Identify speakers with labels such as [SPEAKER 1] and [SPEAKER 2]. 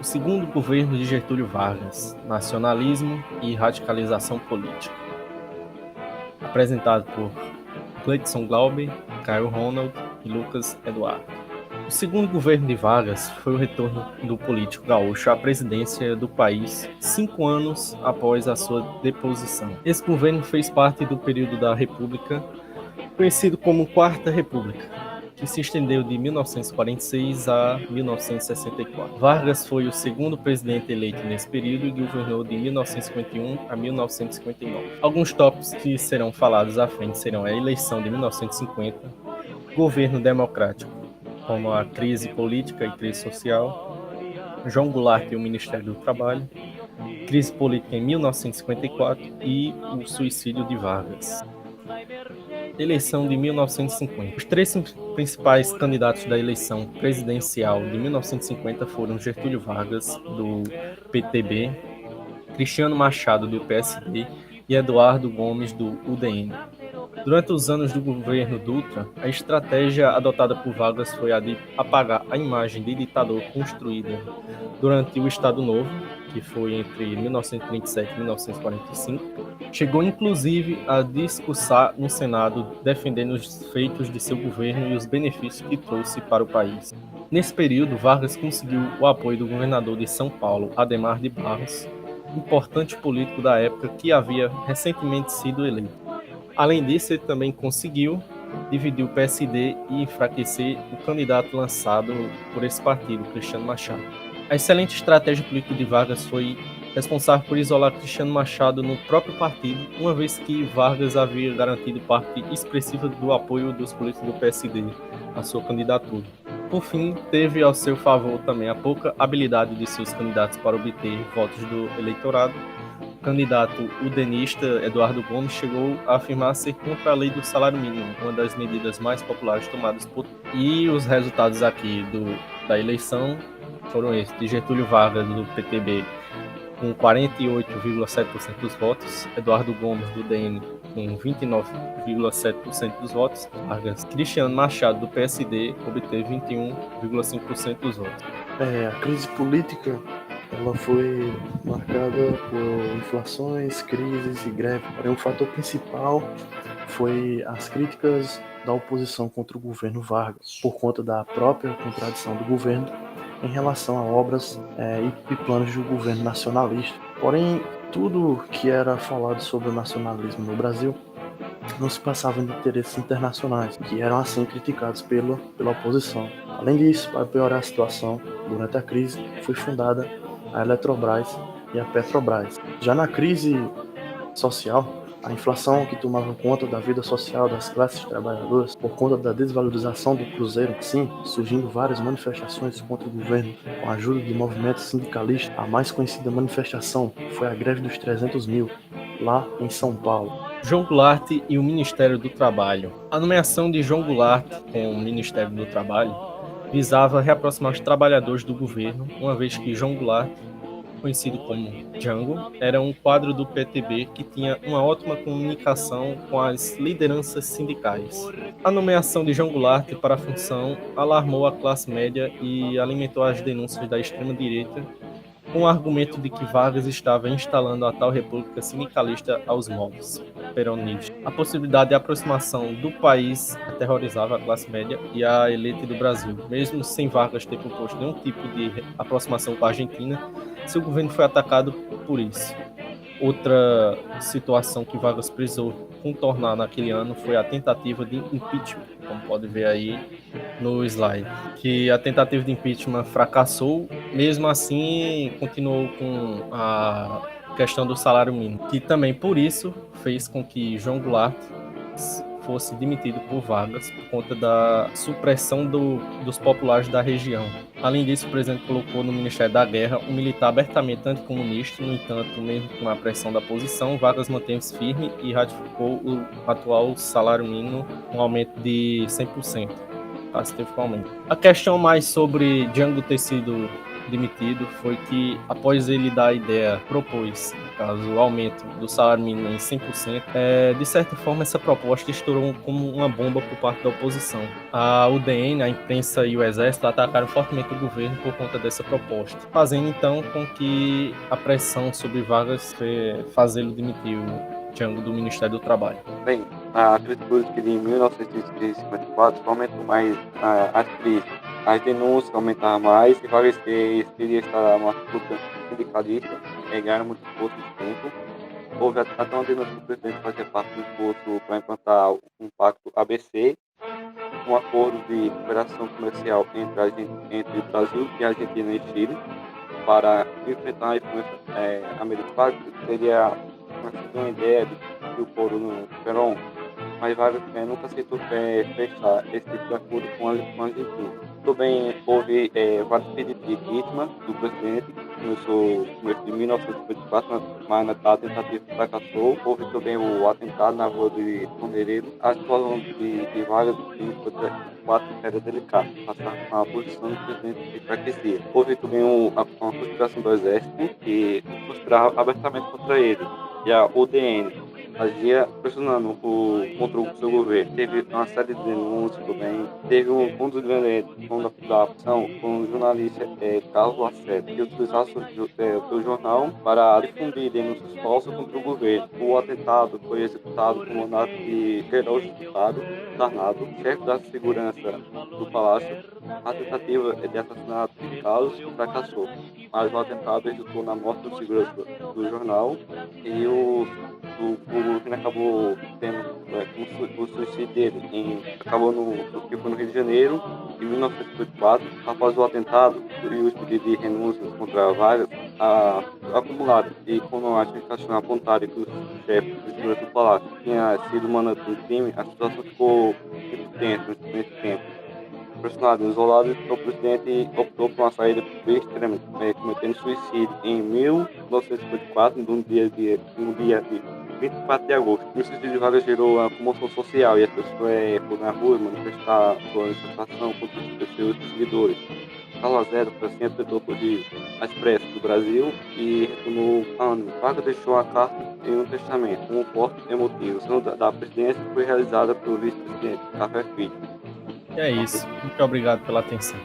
[SPEAKER 1] segundo governo de Getúlio Vargas, nacionalismo e radicalização política. Apresentado por Gleidson Glauber, Caio Ronald e Lucas Eduardo. O segundo governo de Vargas foi o retorno do político gaúcho à presidência do país 5 anos após a sua deposição. Esse governo fez parte do período da República, conhecido como Quarta República, que se estendeu de 1946 a 1964. Vargas foi o segundo presidente eleito nesse período e governou de 1951 a 1959. Alguns tópicos que serão falados à frente serão a eleição de 1950, governo democrático, como a crise política e crise social, João Goulart e o Ministério do Trabalho, crise política em 1954 e o suicídio de Vargas. Eleição de 1950. Os 3 principais candidatos da eleição presidencial de 1950 foram Getúlio Vargas, do PTB, Cristiano Machado, do PSD e Eduardo Gomes, do UDN. Durante os anos do governo Dutra, a estratégia adotada por Vargas foi a de apagar a imagem de ditador construída durante o Estado Novo, que foi entre 1937 e 1945. Chegou inclusive a discursar no Senado defendendo os feitos de seu governo e os benefícios que trouxe para o país. Nesse período, Vargas conseguiu o apoio do governador de São Paulo, Adhemar de Barros, importante político da época que havia recentemente sido eleito. Além disso, ele também conseguiu dividir o PSD e enfraquecer o candidato lançado por esse partido, Cristiano Machado. A excelente estratégia política de Vargas foi responsável por isolar Cristiano Machado no próprio partido, uma vez que Vargas havia garantido parte expressiva do apoio dos políticos do PSD à sua candidatura. Por fim, teve ao seu favor também a pouca habilidade de seus candidatos para obter votos do eleitorado. O candidato udenista Eduardo Gomes chegou a afirmar ser contra a lei do salário mínimo, uma das medidas mais populares tomadas por... E os resultados aqui da eleição foram esses: de Getúlio Vargas, do PTB, com 48,7% dos votos, Eduardo Gomes, do DN, com 29,7% dos votos, Vargas. Cristiano Machado, do PSD, obteve 21,5% dos votos.
[SPEAKER 2] A crise política ela foi marcada por inflações, crises e greve. Porém, o fator principal foi as críticas da oposição contra o governo Vargas, por conta da própria contradição do governo em relação a obras e planos do governo nacionalista. Porém, tudo que era falado sobre o nacionalismo no Brasil não se passava de interesses internacionais, que eram assim criticados pela oposição. Além disso, para piorar a situação, durante a crise, foi fundada a Eletrobras e a Petrobras. Já na crise social, a inflação que tomava conta da vida social das classes trabalhadoras por conta da desvalorização do cruzeiro, sim, surgindo várias manifestações contra o governo com a ajuda de movimentos sindicalistas. A mais conhecida manifestação foi a greve dos 300 mil, lá em São Paulo.
[SPEAKER 1] João Goulart e o Ministério do Trabalho. A nomeação de João Goulart com o Ministério do Trabalho visava reaproximar os trabalhadores do governo, uma vez que João Goulart, conhecido como Django, era um quadro do PTB que tinha uma ótima comunicação com as lideranças sindicais. A nomeação de João Goulart para a função alarmou a classe média e alimentou as denúncias da extrema-direita, com o argumento de que Vargas estava instalando a tal república sindicalista aos moldes peronistas. A possibilidade de aproximação do país aterrorizava a classe média e a elite do Brasil. Mesmo sem Vargas ter proposto nenhum tipo de aproximação com a Argentina, seu governo foi atacado por isso. Outra situação que Vargas precisou contornar naquele ano foi a tentativa de impeachment, como pode ver aí no slide, que a tentativa de impeachment fracassou, mesmo assim continuou com a questão do salário mínimo, que também por isso fez com que João Goulart fosse demitido por Vargas por conta da supressão dos populares da região. Além disso, o presidente colocou no Ministério da Guerra um militar abertamente anticomunista. No entanto, mesmo com a pressão da oposição, Vargas manteve-se firme e ratificou o atual salário mínimo, um aumento de 100%. Quase teve um aumento. A questão mais sobre Django ter sido demitido foi que, após ele dar a ideia, propôs, no caso, o aumento do salário mínimo em 100%, de certa forma essa proposta estourou como uma bomba por parte da oposição. A UDN, a imprensa e o exército atacaram fortemente o governo por conta dessa proposta, fazendo então com que a pressão sobre Vargas fazê-lo demitir o Jango do Ministério do Trabalho.
[SPEAKER 3] Bem, a crise política de 1954 aumentou mais as crises. As denúncias aumentaram mais e Vargas queria estar uma luta sindicalista, ganharam muito esforço de tempo. Houve até uma denúncia do presidente fazer parte do esforço para implantar um pacto ABC, um acordo de cooperação comercial entre o Brasil e a Argentina e Chile, para enfrentar a influência americana. Seria uma ideia do o Foro no Perón, mas Vargas nunca aceitou fechar esse tipo de acordo com a Argentina. Também houve vários pedidos de impeachment do presidente, começou em 1954, mas a tentativa fracassou. Houve também o atentado na rua de Pondereiro. A situação de Vargas em 1954 era delicada, passar a posição do presidente enfraquecia. Houve também uma conspiração do exército que conspirava abertamente contra ele, e a UDN agia pressionando contra o seu governo. Teve uma série de denúncias também. Teve um dos grandes da ação com o jornalista Carlos Lacerda, que utilizava o seu jornal para difundir denúncias falsas contra o governo. O atentado foi executado com o mandato de Queiroz Sarnado, chefe da segurança do Palácio. A tentativa de assassinato de Carlos fracassou, mas o atentado resultou na morte do segurança do jornal e o governo acabou tendo o suicídio dele. Acabou que foi no Rio de Janeiro, em 1954, após o atentado e os pedidos de renúncia contra Vargas acumularam. E quando a justificação apontaram que o chefe de segurança do Palácio tinha sido mandado por crime, a situação ficou muito tensa nesse tempo. Personagem isolado, o presidente optou por uma saída extrema, cometendo suicídio em 1954, no dia 24 de agosto. O suicídio de Vargas gerou uma comoção social e as pessoas foram na rua manifestar sua insatisfação contra os seus seguidores. Carlos Zero foi assim tentou fugir às pressas do Brasil e retornou a ano. Vargas deixou a carta em um testamento, um forte emotivo. A decisão da presidência foi realizada pelo vice-presidente Café Filho.
[SPEAKER 1] E é isso. Muito obrigado pela atenção.